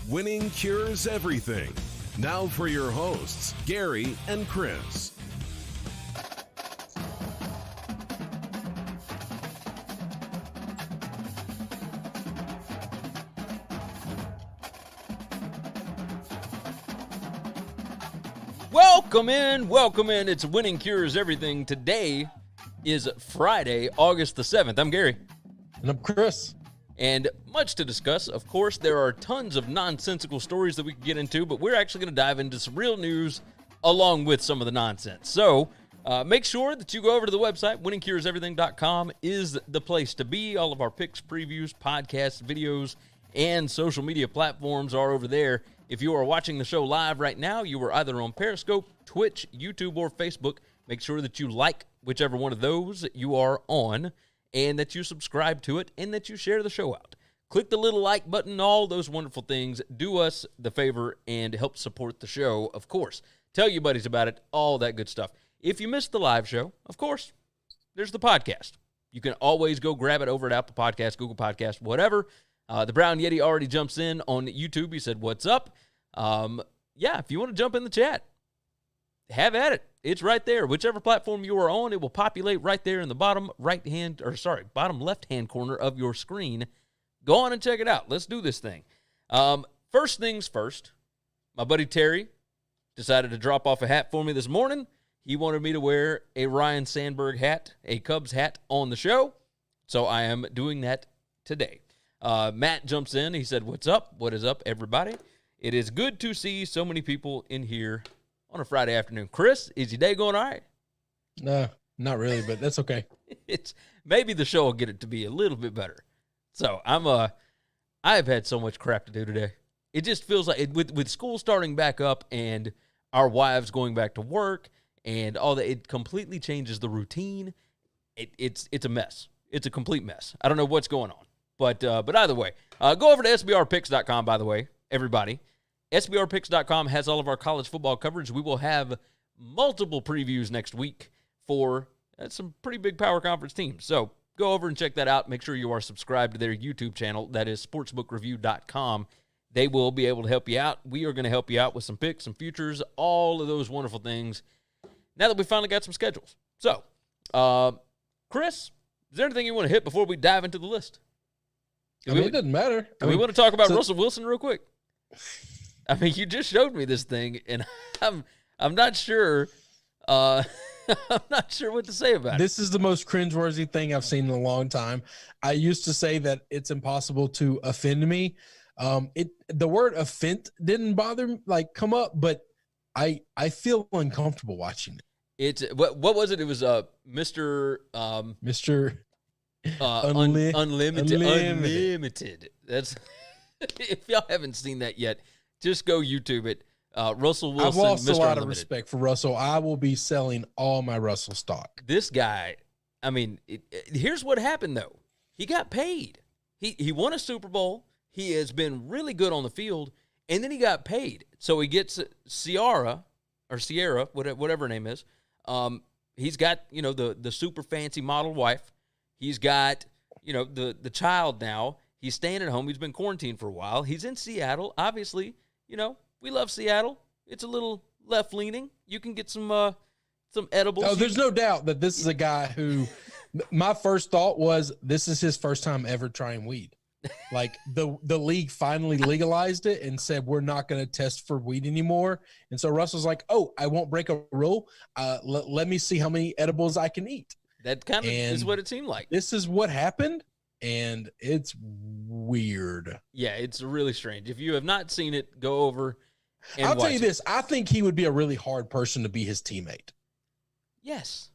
Winning Cures Everything. Now for your hosts, Gary and Chris. Welcome in. It's Winning Cures Everything. Today is Friday, August the 7th. I'm Gary. And I'm Chris. And much to discuss. Of course, there are tons of nonsensical stories that we could get into, but we're actually going to dive into some real news along with some of the nonsense. So make sure that you go over to the website. winningcureseverything.com is the place to be. All of our picks, previews, podcasts, videos, and social media platforms are over there. If you are watching the show live right now, you are either on Periscope, Twitch, YouTube, or Facebook. Make sure that you like whichever one of those you are on, and that you subscribe to it, and that you share the show out. Click the little like button, all those wonderful things. Do us the favor and help support the show, of course. Tell your buddies about it, all that good stuff. If you missed the live show, of course, there's the podcast. You can always go grab it over at Apple Podcasts, Google Podcasts, whatever. The Brown Yeti already jumps in on YouTube. He said, "What's up?" If you want to jump in the chat, have at it. It's right there. Whichever platform you are on, it will populate right there in the bottom left-hand corner of your screen. Go on and check it out. Let's do this thing. First things first, my buddy Terry decided to drop off a hat for me this morning. He wanted me to wear a Ryan Sandberg hat, a Cubs hat, on the show, so I am doing that today. Matt jumps in. He said, "What's up? What is up, everybody? It is good to see so many people in here on a Friday afternoon." Chris, is your day going all right? No, not really, but that's okay. It's maybe the show will get it to be a little bit better. So I've had so much crap to do today. It just feels like with school starting back up and our wives going back to work and all that, it completely changes the routine. It's a mess. It's a complete mess. I don't know what's going on. But either way, go over to sbrpicks.com, by the way, everybody. sbrpicks.com has all of our college football coverage. We will have multiple previews next week for some pretty big power conference teams. So go over and check that out. Make sure you are subscribed to their YouTube channel. That is sportsbookreview.com. They will be able to help you out. We are going to help you out with some picks, some futures, all of those wonderful things now that we finally got some schedules. So, Chris, is there anything you want to hit before we dive into the list? It doesn't matter. We want to talk about Russell Wilson real quick. I mean, you just showed me this thing, and I'm not sure. I'm not sure what to say about it. This is the most cringeworthy thing I've seen in a long time. I used to say that it's impossible to offend me. The word offend didn't come up, but I feel uncomfortable watching it. It's what was it? It was Mr. Unlimited. That's if y'all haven't seen that yet, just go YouTube it. Russell Wilson. I've lost Mr. a lot Unlimited. of respect for Russell. I will be selling all my Russell stock. This guy, I mean, here's what happened though. He got paid. He won a Super Bowl. He has been really good on the field, and then he got paid. So he gets Sierra, whatever her name is. He's got the super fancy model wife. He's got, the child now. He's staying at home. He's been quarantined for a while. He's in Seattle. Obviously, we love Seattle. It's a little left-leaning. You can get some edibles. Oh, there's no doubt that this is a guy who my first thought was this is his first time ever trying weed. Like the league finally legalized it and said, we're not going to test for weed anymore. And so Russell's like, oh, I won't break a rule. Let me see how many edibles I can eat. That kind of is what it seemed like. This is what happened, and it's weird. Yeah, it's really strange. If you have not seen it, go over and I'll tell you watch this. I think he would be a really hard person to be his teammate. Yes.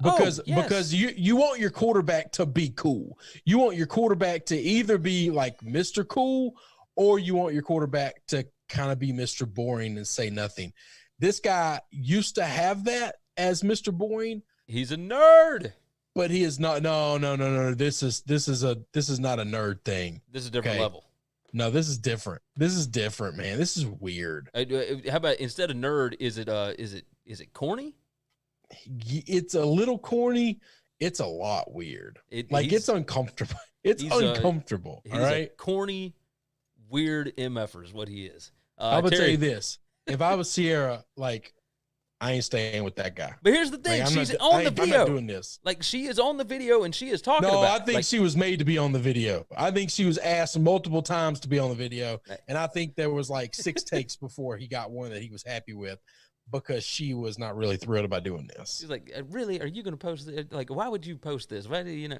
Because yes. because you want your quarterback to be cool. You want your quarterback to either be like Mr. Cool, or you want your quarterback to kind of be Mr. Boring and say nothing. This guy used to have that as Mr. Boring. He's a nerd. But he is not. No. This is not a nerd thing. This is a different level. No, this is different. This is different, man. This is weird. How about instead of nerd, is it corny? It's a little corny. It's a lot weird. It's uncomfortable. It's uncomfortable. He's all right. a corny weird MFer is what he is. I would Terry, tell you this: if I was Sierra, like, I ain't staying with that guy. but here's the thing: Like, she's on the video. I'm not doing this. Like, she is on the video and she is talking No, about. I think like, she was made to be on the video. I think she was asked multiple times to be on the video, and I think there was like 6 takes before he got one that he was happy with, because she was not really thrilled about doing this. She's like, really? Are you going to post this? Like, why would you post this? Why do you know?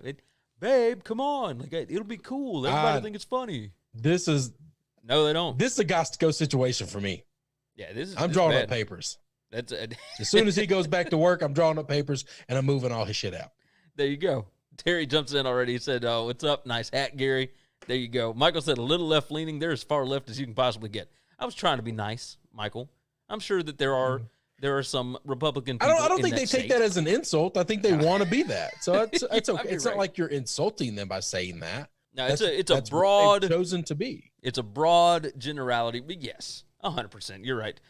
Babe, come on! Like, it'll be cool. Everybody think it's funny. No, they don't. This is a got to go situation for me. Yeah, this I'm is drawing bad. up papers. That's As soon as he goes back to work, I'm drawing up papers and I'm moving all his shit out. There you go. Terry jumps in already. He said, "Oh, what's up? Nice hat, Gary." There you go. Michael said, "A little left leaning. They're as far left as you can possibly get." I was trying to be nice, Michael. I'm sure that there are some Republican people. I don't think they state. take that as an insult. I think they want to be that. So it's okay. It's right. not like you're insulting them by saying that. No, it's a that's broad what they've chosen to be. It's a broad generality, but yes, 100%. You're right.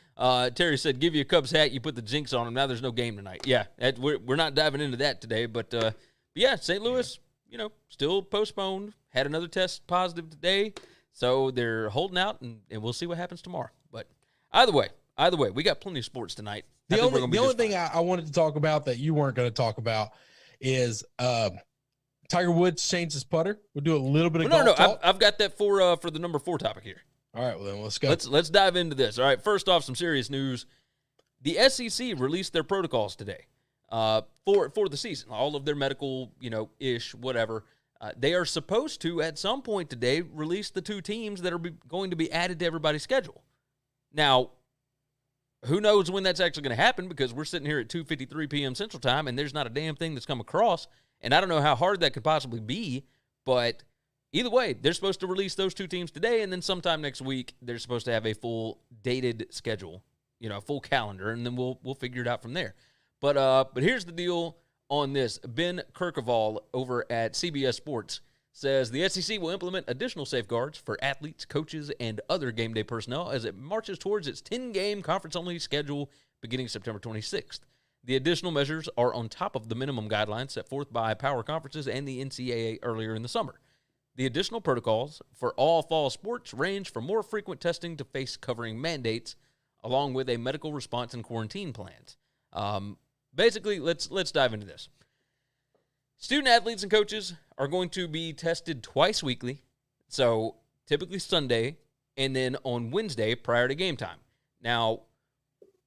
Terry said, "Give you a Cubs hat, you put the jinx on them. Now there's no game tonight." Yeah, we're not diving into that today, but yeah, St. Louis, still postponed. Had another test positive today, so they're holding out, and we'll see what happens tomorrow. But either way, we got plenty of sports tonight. The only thing I wanted to talk about that you weren't going to talk about is Tiger Woods changed his putter. We'll do a little bit of golf talk. I've got that for the number 4 topic here. All right, well then let's go. Let's dive into this. All right, first off, some serious news. The SEC released their protocols today for the season. All of their medical, ish, whatever. They are supposed to, at some point today, release the 2 teams that are going to be added to everybody's schedule. Now, who knows when that's actually going to happen, because we're sitting here at 2:53 p.m. Central Time, and there's not a damn thing that's come across. And I don't know how hard that could possibly be, but either way, they're supposed to release those 2 teams today, and then sometime next week, they're supposed to have a full dated schedule, a full calendar, and then we'll figure it out from there. But here's the deal on this. Ben Kirkevall over at CBS Sports says the SEC will implement additional safeguards for athletes, coaches, and other game day personnel as it marches towards its 10-game conference-only schedule beginning September 26th. The additional measures are on top of the minimum guidelines set forth by power conferences and the NCAA earlier in the summer. The additional protocols for all fall sports range from more frequent testing to face covering mandates, along with a medical response and quarantine plans. Basically, let's dive into this. Student athletes and coaches are going to be tested twice weekly, so typically Sunday and then on Wednesday prior to game time. Now,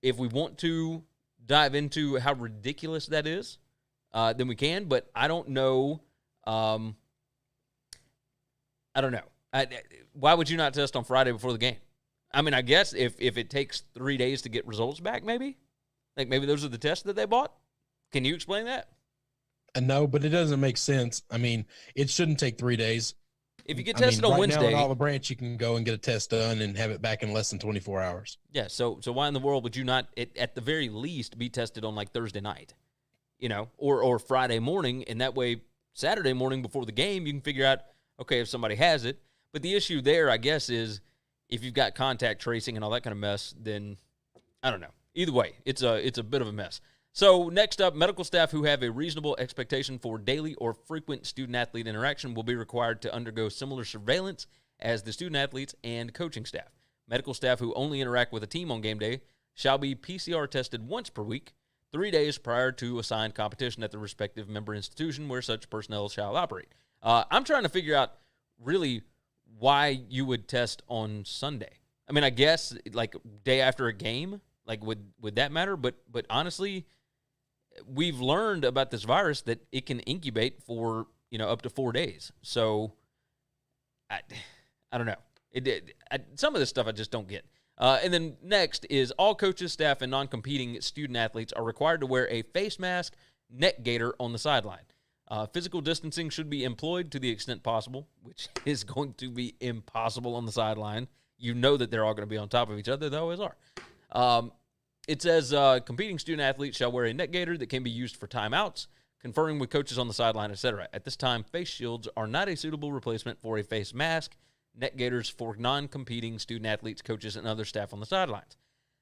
if we want to dive into how ridiculous that is, then we can, but I don't know. I don't know. Why would you not test on Friday before the game? I mean, I guess if it takes 3 days to get results back, maybe? Like, maybe those are the tests that they bought? Can you explain that? No, but it doesn't make sense. I mean, it shouldn't take 3 days. If you get tested on Wednesday, now in Olive Branch, you can go and get a test done and have it back in less than 24 hours. Yeah, so why in the world would you not, at the very least, be tested on, like, Thursday night, or Friday morning, and that way Saturday morning before the game, you can figure out, okay, if somebody has it. But the issue there, I guess, is if you've got contact tracing and all that kind of mess, then I don't know. Either way, it's a bit of a mess. So next up, medical staff who have a reasonable expectation for daily or frequent student-athlete interaction will be required to undergo similar surveillance as the student-athletes and coaching staff. Medical staff who only interact with a team on game day shall be PCR tested once per week, 3 days prior to assigned competition at the respective member institution where such personnel shall operate. I'm trying to figure out really why you would test on Sunday. I mean, I guess like day after a game, like would that matter? But honestly, we've learned about this virus that it can incubate for, up to 4 days. So I don't know. Some of this stuff I just don't get. And then next is all coaches, staff, and non-competing student athletes are required to wear a face mask, neck gaiter on the sideline. Physical distancing should be employed to the extent possible, which is going to be impossible on the sideline. You know that they're all going to be on top of each other. They always are. It says competing student athletes shall wear a neck gaiter that can be used for timeouts, conferring with coaches on the sideline, etc. At this time, face shields are not a suitable replacement for a face mask. Neck gaiters for non-competing student athletes, coaches, and other staff on the sidelines.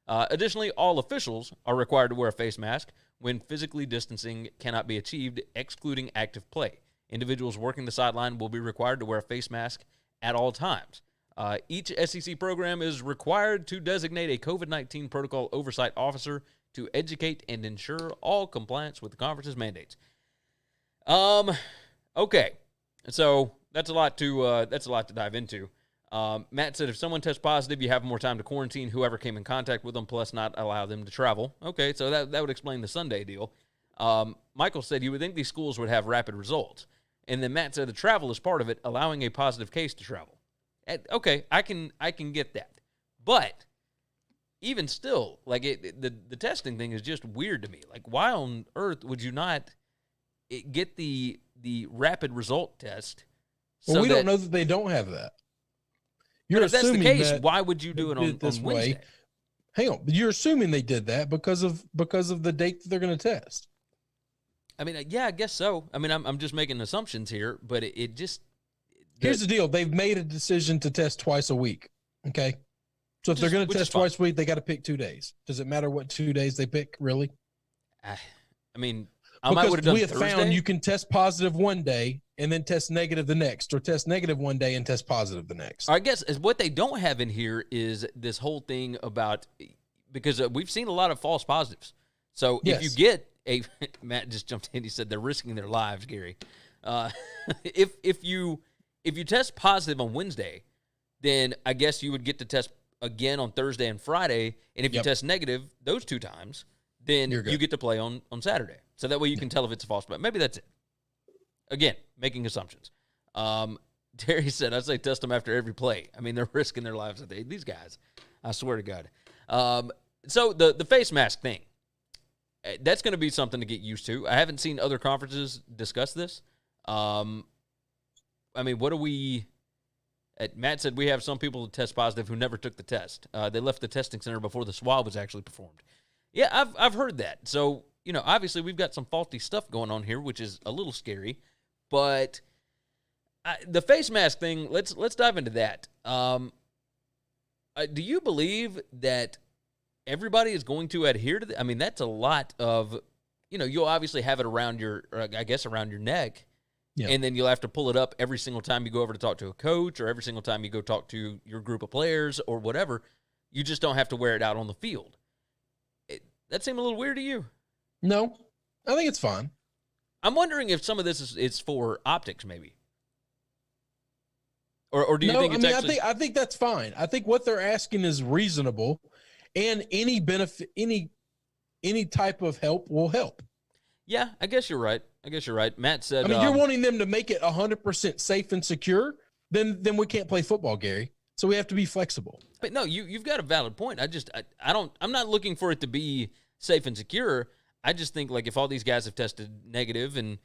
Additionally, all officials are required to wear a face mask when physically distancing cannot be achieved, excluding active play. Individuals working the sideline will be required to wear a face mask at all times. Each SEC program is required to designate a COVID-19 protocol oversight officer to educate and ensure all compliance with the conference's mandates. Okay, so that's a lot to dive into. Matt said if someone tests positive, you have more time to quarantine whoever came in contact with them, plus not allow them to travel. Okay, so that would explain the Sunday deal. Michael said you would think these schools would have rapid results. And then Matt said the travel is part of it, allowing a positive case to travel. Okay, I can get that. But even still, like the testing thing is just weird to me. Like, why on earth would you not get the rapid result test? Well, we don't know that they don't have that. But if that's the case, why would you do it on Wednesday? Hang on, you're assuming they did that because of the date that they're going to test. I mean, yeah, I guess so. I mean, I'm just making assumptions here, but it just... Here's the deal. They've made a decision to test twice a week, okay? So if they're going to test twice a week, they got to pick 2 days. Does it matter what 2 days they pick, really? I mean, I might would have done we have Thursday. Found you can test positive one day and then test negative the next, or test negative one day and test positive the next. I guess what they don't have in here is this whole thing about, because we've seen a lot of false positives. So if you get Matt just jumped in, he said they're risking their lives, Gary. If you test positive on Wednesday, then I guess you would get to test again on Thursday and Friday. And if you test negative those 2 times, then you get to play on Saturday. So that way you can tell if it's a false positive. Maybe that's it. Again, making assumptions. Terry said, I'd say test them after every play. I mean, they're risking their lives. These guys, I swear to God. So the face mask thing, that's going to be something to get used to. I haven't seen other conferences discuss this. I mean, what do we... Matt said we have some people who test positive who never took the test. They left the testing center before the swab was actually performed. Yeah, I've heard that. So, obviously we've got some faulty stuff going on here, which is a little scary. But the face mask thing, let's dive into that. Do you believe that everybody is going to adhere to I mean, that's a lot of, you'll obviously have it around around your neck. Yeah. And then you'll have to pull it up every single time you go over to talk to a coach, or every single time you go talk to your group of players or whatever. You just don't have to wear it out on the field. That seemed a little weird to you? No, I think it's fine. I'm wondering if some of this is for optics, maybe. Or do you think it's actually... I think that's fine. I think what they're asking is reasonable, and any benefit, any type of help will help. Yeah, I guess you're right. Matt said... I mean, you're wanting them to make it 100% safe and secure, then we can't play football, Gary. So we have to be flexible. But no, you've got a valid point. I'm not looking for it to be safe and secure. I just think, like, if all these guys have tested negative and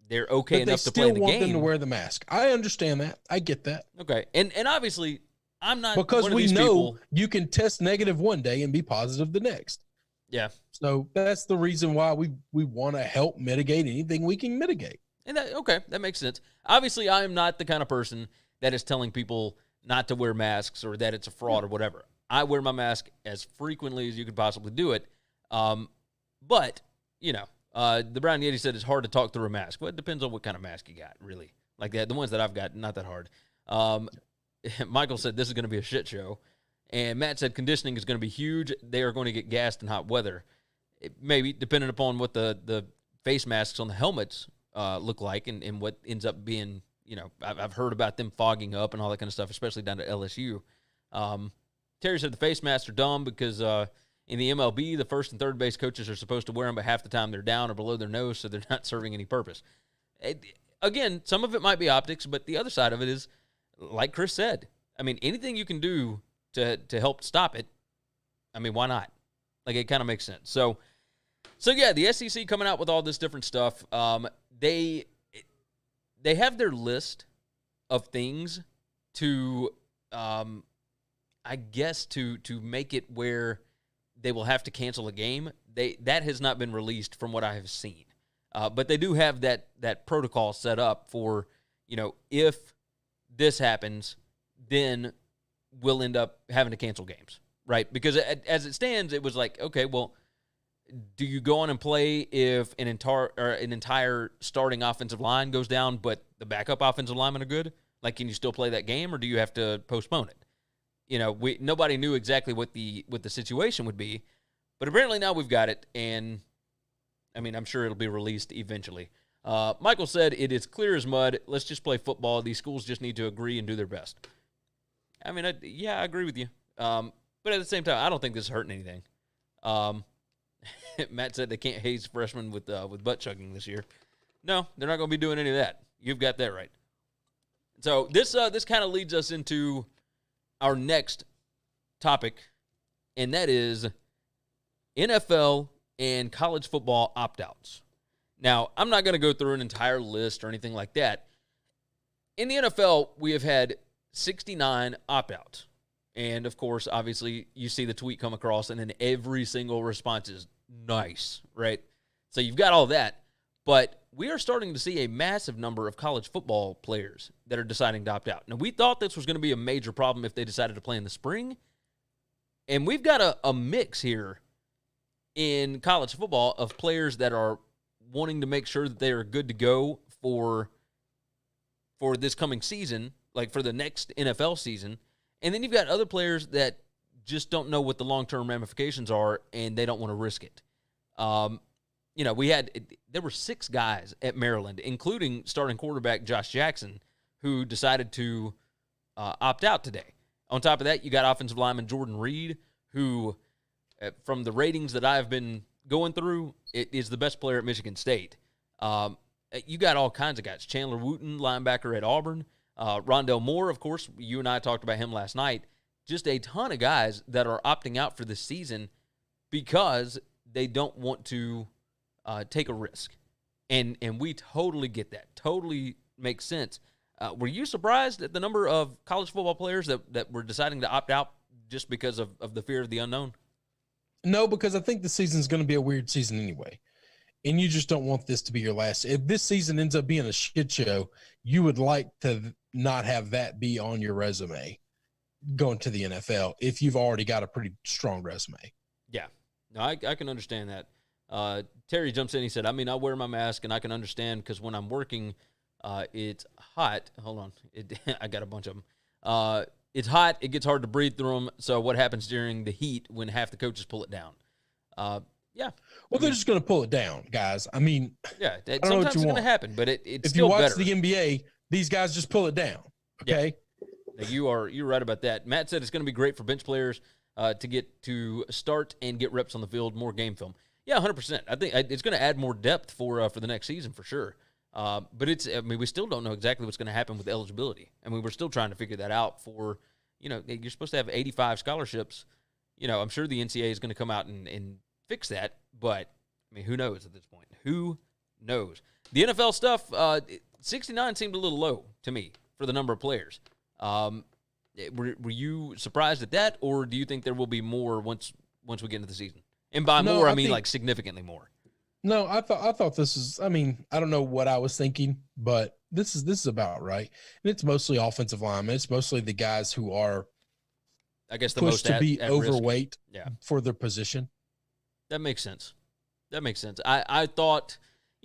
they're okay enough to play the game. They still want them to wear the mask. I understand that. I get that. Okay. And obviously, I'm not because one of we these know people. You can test negative one day and be positive the next. Yeah. So that's the reason why we want to help mitigate anything we can mitigate. And that makes sense. Obviously, I am not the kind of person that is telling people not to wear masks or that it's a fraud or whatever. I wear my mask as frequently as you could possibly do it. But, the Brown Yeti said it's hard to talk through a mask. Well, it depends on what kind of mask you got, really. Like that, the ones that I've got, not that hard. Michael said this is going to be a shit show. And Matt said conditioning is going to be huge. They are going to get gassed in hot weather. Maybe, depending upon what the face masks on the helmets look like and what ends up being, I've heard about them fogging up and all that kind of stuff, especially down to LSU. Terry said the face masks are dumb because in the MLB, the first and third base coaches are supposed to wear them, but half the time they're down or below their nose, so they're not serving any purpose. Again, some of it might be optics, but the other side of it is, like Chris said, I mean, anything you can do to help stop it, I mean, why not? Like, it kind of makes sense. So yeah, the SEC coming out with all this different stuff. They have their list of things to, I guess, to make it where they will have to cancel a game. That has not been released from what I have seen. But they do have that protocol set up for, if this happens, then we'll end up having to cancel games, right? Because as it stands, it was like, okay, well, do you go on and play if an entire starting offensive line goes down, but the backup offensive linemen are good? Like, can you still play that game, or do you have to postpone it? Nobody knew exactly what the situation would be, but apparently now we've got it, and I mean, I'm sure it'll be released eventually. Michael said, it is clear as mud. Let's just play football. These schools just need to agree and do their best. I mean, I agree with you. But at the same time, I don't think this is hurting anything. Matt said they can't haze freshmen with butt chugging this year. No, they're not going to be doing any of that. You've got that right. So this kind of leads us into our next topic, and that is NFL and college football opt-outs. Now, I'm not going to go through an entire list or anything like that. In the NFL, we have had 69 opt-outs. And, of course, obviously, you see the tweet come across, and then every single response is nice, right? So you've got all that. But we are starting to see a massive number of college football players that are deciding to opt out. Now, we thought this was going to be a major problem if they decided to play in the spring. And we've got a mix here in college football of players that are wanting to make sure that they are good to go for this coming season, like for the next NFL season. And then you've got other players that just don't know what the long-term ramifications are, and they don't want to risk it. There were 6 guys at Maryland, including starting quarterback Josh Jackson, who decided to opt out today. On top of that, you got offensive lineman Jordan Reed, who, from the ratings that I've been going through, is the best player at Michigan State. You got all kinds of guys. Chandler Wooten, linebacker at Auburn. Rondell Moore, of course, you and I talked about him last night. Just a ton of guys that are opting out for this season because they don't want to take a risk. And we totally get that. Totally makes sense. Were you surprised at the number of college football players that were deciding to opt out just because of the fear of the unknown? No, because I think the season's going to be a weird season anyway. And you just don't want this to be your last. If this season ends up being a shit show, you would like to not have that be on your resume going to the NFL if you've already got a pretty strong resume. Yeah. No, I can understand that. Terry jumps in. He said, I wear my mask, and I can understand because when I'm working, it's hot. Hold on. I got a bunch of them. It's hot. It gets hard to breathe through them. So what happens during the heat when half the coaches pull it down? Yeah. Well, they're just going to pull it down, guys. I mean, yeah, sometimes it's going to happen, but it's if still you watch better. the NBA, these guys just pull it down. Okay. Yeah. You're right about that. Matt said it's going to be great for bench players to get to start and get reps on the field, more game film. Yeah, 100%. I think it's going to add more depth for the next season for sure. But we still don't know exactly what's going to happen with eligibility. We're still trying to figure that out for, you're supposed to have 85 scholarships. I'm sure the NCAA is going to come out and fix that, but who knows at this point? Who knows? The NFL stuff, 69 seemed a little low to me for the number of players. Were you surprised at that, or do you think there will be more once we get into the season? And by more, I mean like significantly more. No, I thought this is. I don't know what I was thinking, but this is about right. And it's mostly offensive linemen. It's mostly the guys who are, I guess, the pushed most to be at overweight risk. For their position. That makes sense. I thought,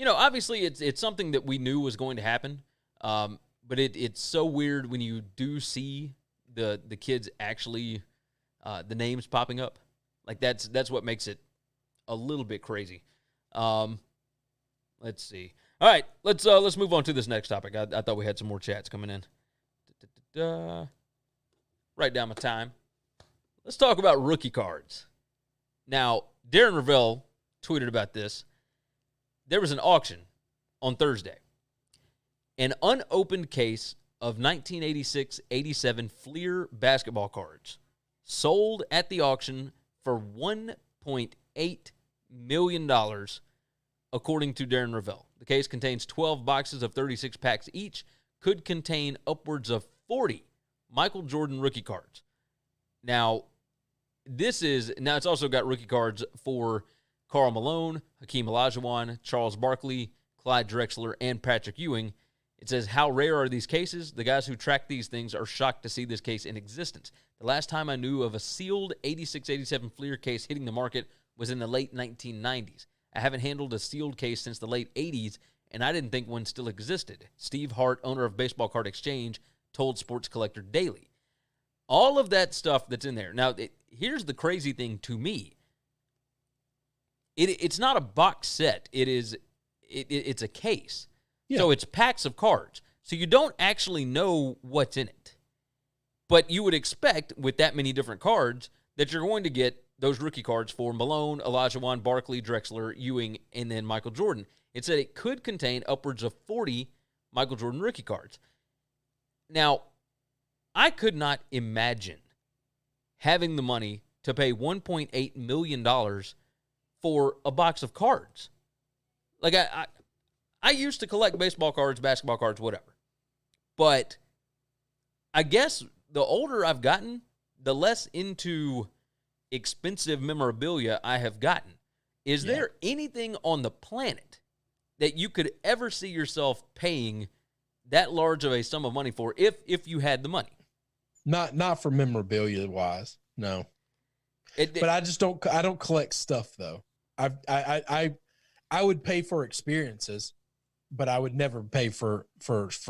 obviously it's something that we knew was going to happen. But it's so weird when you do see the kids actually, the names popping up. Like that's what makes it a little bit crazy. Let's see. All right, let's move on to this next topic. I thought we had some more chats coming in. Write down my time. Let's talk about rookie cards. Now, Darren Ravel tweeted about this. There was an auction on Thursday. An unopened case of 1986-87 Fleer basketball cards sold at the auction for $1.8 million, according to Darren Ravel. The case contains 12 boxes of 36 packs each, could contain upwards of 40 Michael Jordan rookie cards. Now, it's also got rookie cards for Karl Malone, Hakeem Olajuwon, Charles Barkley, Clyde Drexler, and Patrick Ewing. It says, how rare are these cases? The guys who track these things are shocked to see this case in existence. The last time I knew of a sealed 86-87 Fleer case hitting the market was in the late 1990s. I haven't handled a sealed case since the late 80s, and I didn't think one still existed. Steve Hart, owner of Baseball Card Exchange, told Sports Collector Daily. All of that stuff that's in there. Now, here's the crazy thing to me. It's not a box set. It's a case. Yeah. So it's packs of cards. So you don't actually know what's in it. But you would expect, with that many different cards, that you're going to get those rookie cards for Malone, Olajuwon, Barkley, Drexler, Ewing, and then Michael Jordan. It said it could contain upwards of 40 Michael Jordan rookie cards. Now, I could not imagine having the money to pay $1.8 million for a box of cards. Like, I used to collect baseball cards, basketball cards, whatever. But I guess the older I've gotten, the less into expensive memorabilia I have gotten. Is there anything on the planet that you could ever see yourself paying that large of a sum of money for if you had the money? Not for memorabilia wise, no. But I just don't collect stuff though. I would pay for experiences, but I would never pay for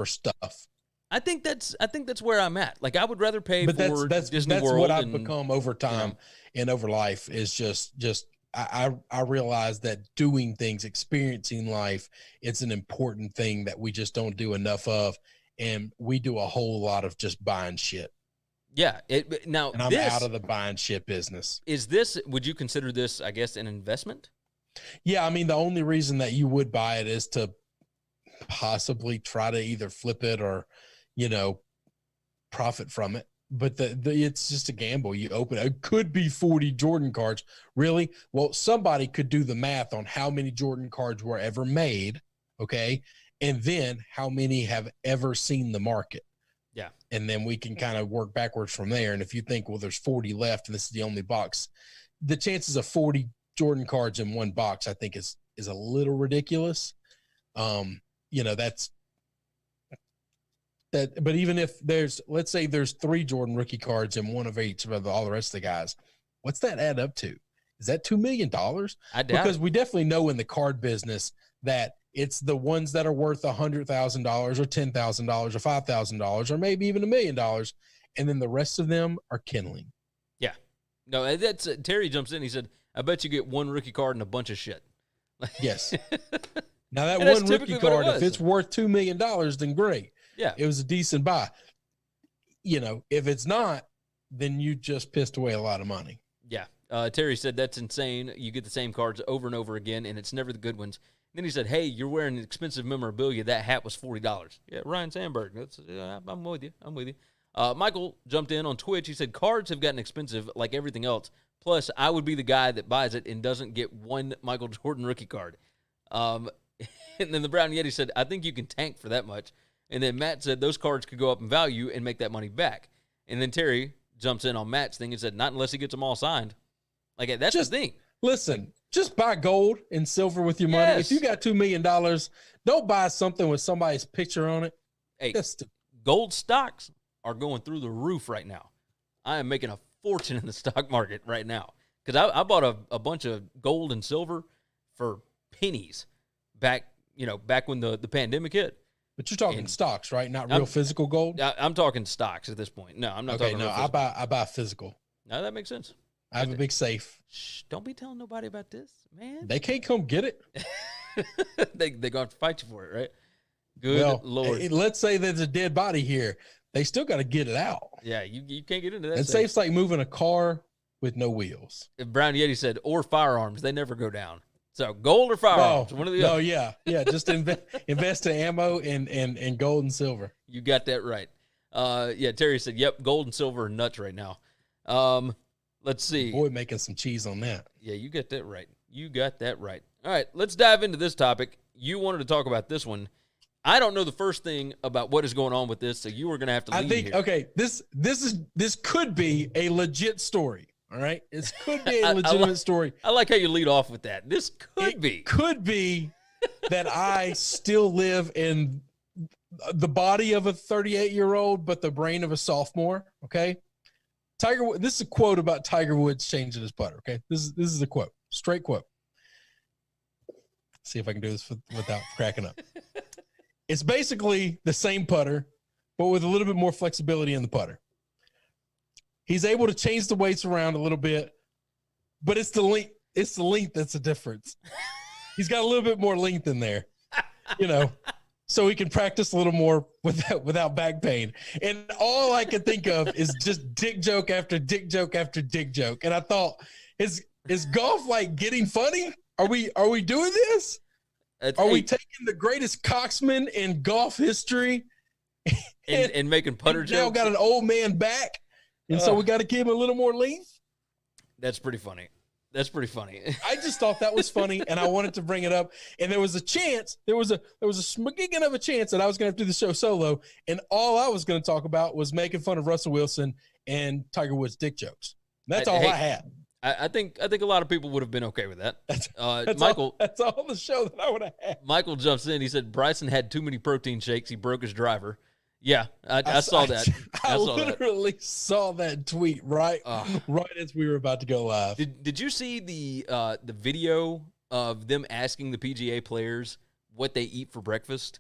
stuff. I think that's where I'm at. Like, I would rather pay but for that's Disney that's World. What I've become over time and over life is just I realize that doing things, experiencing life, it's an important thing that we just don't do enough of, and we do a whole lot of just buying shit. Yeah. And I'm out of the buying shit business. Would you consider this, I guess, an investment? Yeah, I mean, the only reason that you would buy it is to possibly try to either flip it or, profit from it. But it's just a gamble. You open it could be 40 Jordan cards. Really? Well, somebody could do the math on how many Jordan cards were ever made, okay? And then how many have ever seen the market. Yeah. And then we can kind of work backwards from there. And if you think, well, there's 40 left and this is the only box, the chances of 40 Jordan cards in one box, I think is a little ridiculous. That's that. But even if let's say there's 3 Jordan rookie cards and one of each of all the rest of the guys, what's that add up to? Is that $2 million? I doubt because it. we definitely know in the card business that it's the ones that are worth $100,000 or $10,000 or $5,000 or maybe even $1 million, and then the rest of them are kindling. Yeah. No, that's Terry jumps in. He said, "I bet you get one rookie card and a bunch of shit." Yes. Now that one rookie card, if it's worth $2 million, then great. Yeah. It was a decent buy. If it's not, then you just pissed away a lot of money. Yeah. Terry said, "That's insane. You get the same cards over and over again, and it's never the good ones." Then he said, "Hey, you're wearing expensive memorabilia. That hat was $40. Yeah, Ryan Sandberg. I'm with you. Michael jumped in on Twitch. He said, "Cards have gotten expensive like everything else. Plus, I would be the guy that buys it and doesn't get one Michael Jordan rookie card." And then the Brown Yeti said, "I think you can tank for that much." And then Matt said those cards could go up in value and make that money back. And then Terry jumps in on Matt's thing and said, "Not unless he gets them all signed." Like, that's just the thing. Listen, just buy gold and silver with your money. If you got $2 million, don't buy something with somebody's picture on it. Hey, gold stocks are going through the roof right now. I am making a fortune in the stock market right now because I bought a bunch of gold and silver for pennies back when the pandemic hit. But you're talking stocks, right? Not real physical gold? I'm talking stocks at this point. No, I'm not talking real physical. I buy physical. No, that makes sense. I have a big safe. Shh, don't be telling nobody about this, man. They can't come get it. They're going to have to fight you for it, right? Good Lord. Let's say there's a dead body here. They still got to get it out. Yeah, you can't get into that. And safe's like moving a car with no wheels. Brown Yeti said, or firearms. They never go down. So gold or firearms? One of the other. Yeah. Just invest in ammo and gold and silver. You got that right. Terry said, "Yep, gold and silver are nuts right now." Let's see. Boy, making some cheese on that. Yeah, you got that right. All right, let's dive into this topic. You wanted to talk about this one. I don't know the first thing about what is going on with this, so you were going to have to lead here. Okay, this could be a legit story. All right, this could be a legitimate story. I like how you lead off with that. This could be that I still live in the body of a 38-year-old, but the brain of a sophomore. Okay, this is a quote about Tiger Woods changing his putter. Okay, this is a quote, straight quote. See if I can do this without cracking up. It's basically the same putter, but with a little bit more flexibility in the putter. He's able to change the weights around a little bit, but it's the length. It's the length that's the difference. He's got a little bit more length in there, so he can practice a little more without back pain. And all I could think of is just dick joke after dick joke after dick joke. And I thought, is golf like getting funny? Are we doing this? Are we taking the greatest coxman in golf history and making putter jokes? Now got an old man back, and so we got to give him a little more length. That's pretty funny. That's pretty funny. I just thought that was funny, and I wanted to bring it up. And there was a chance, there was a smicking of a chance that I was going to do the show solo, and all I was going to talk about was making fun of Russell Wilson and Tiger Woods' dick jokes. That's all I had. I think a lot of people would have been okay with that. That's Michael. That's all the show that I would have had. Michael jumps in. He said Bryson had too many protein shakes. He broke his driver. Yeah, I saw that. I literally saw that tweet right as we were about to go live. Did you see the video of them asking the PGA players what they eat for breakfast?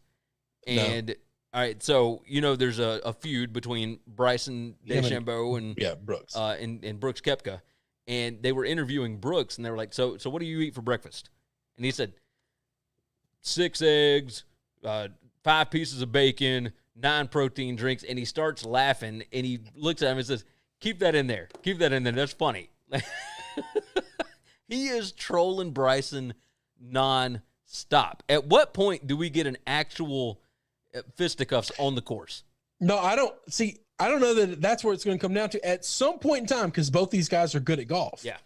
And all right, so there's a feud between Bryson DeChambeau and Brooks and Brooks Koepka, and they were interviewing Brooks, and they were like, "So what do you eat for breakfast?" And he said, 6 eggs, 5 pieces of bacon, 9 protein drinks, and he starts laughing, and he looks at him and says, keep that in there. Keep that in there. That's funny. He is trolling Bryson non-stop. At what point do we get an actual fisticuffs on the course? No, I don't. See, I don't know that that's where it's going to come down to. At some point in time, because both these guys are good at golf. Yeah.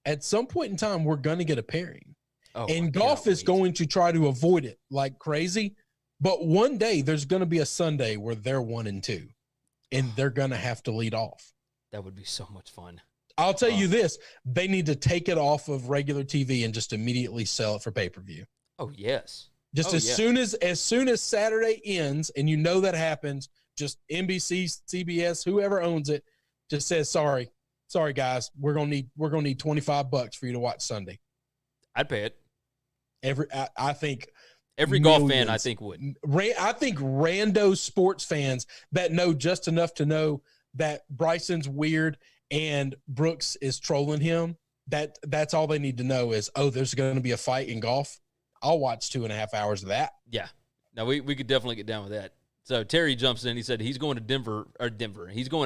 At some point in time, we're going to get a pairing. And golf is going to try to avoid it like crazy. But one day there's going to be a Sunday where they're 1 and 2, and they're going to have to lead off. That would be so much fun. I'll tell you this: they need to take it off of regular TV and just immediately sell it for pay-per-view. Oh yes. Soon as Saturday ends, and that happens, just NBC, CBS, whoever owns it, just says sorry guys, we're gonna need $25 for you to watch Sunday. I'd pay it. I think. Every golf fan, I think, would. I think rando sports fans that know just enough to know that Bryson's weird and Brooks is trolling him, that's all they need to know is, there's going to be a fight in golf. I'll watch 2.5 hours of that. Yeah. No, we could definitely get down with that. So Terry jumps in. He said he's going to Denver. He's going to